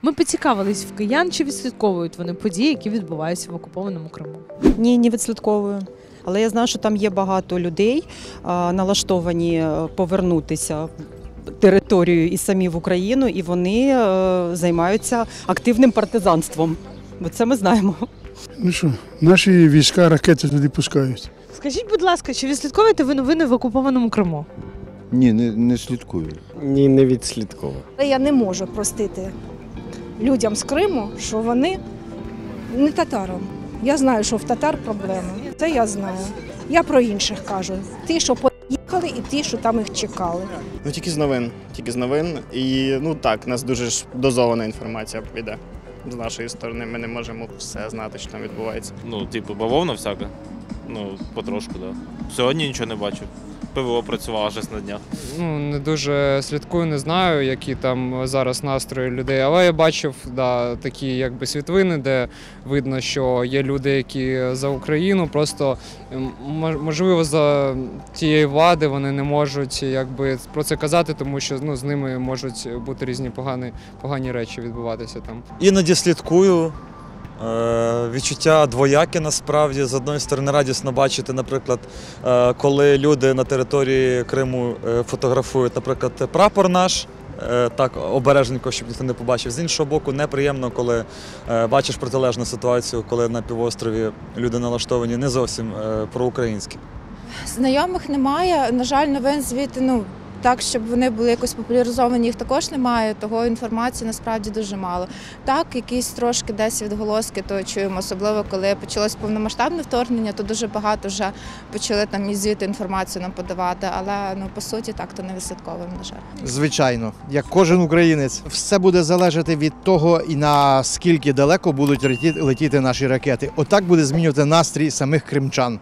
Ми поцікавились в киян, чи відслідковують вони події, які відбуваються в окупованому Криму. Ні, не відслідковую. Але я знаю, що там є багато людей, налаштовані повернутися територію і самі в Україну, і вони займаються активним партизанством. Це ми знаємо. Ну що, наші війська ракети туди пускають. Скажіть, будь ласка, чи відслідковуєте ви новини в окупованому Криму? Ні, не слідкую. Ні, не відслідковував. Але я не можу простити людям з Криму, що вони не татарам. Я знаю, що в татар проблеми. Це я знаю. Я про інших кажу. Ті, що поїхали, і ті, що там їх чекали. Ну тільки з новин. Тільки з новин. І ну так, у нас дуже ж дозована інформація йде. З нашої сторони ми не можемо все знати, що там відбувається. Ну, типу, бавовна всяка. Ну, потрошку, так. Да. Сьогодні нічого не бачив. ПВО працювало щось на днях. Ну, не дуже слідкую, не знаю, які там зараз настрої людей, але я бачив такі якби світлини, де видно, що є люди, які за Україну, просто можливо за тієї влади вони не можуть якби про це казати, тому що з ними можуть бути різні погані речі відбуватися там. Іноді слідкую. Відчуття двояке насправді. З однієї сторони радісно бачити, наприклад, коли люди на території Криму фотографують, наприклад, прапор наш, так обережненько, щоб ніхто не побачив. З іншого боку, неприємно, коли бачиш протилежну ситуацію, коли на півострові люди налаштовані не зовсім проукраїнські. Знайомих немає, на жаль, новин звідти, так, щоб вони були якось популяризовані, їх також немає, того інформації насправді дуже мало. Так, якісь трошки десь відголоски то чуємо, особливо коли почалось повномасштабне вторгнення, то дуже багато вже почали там і звідти інформацію нам подавати, але по суті так то не відслідковуємо, на жаль. Звичайно, як кожен українець. Все буде залежати від того, і наскільки далеко будуть летіти наші ракети. Отак буде змінювати настрій самих кримчан.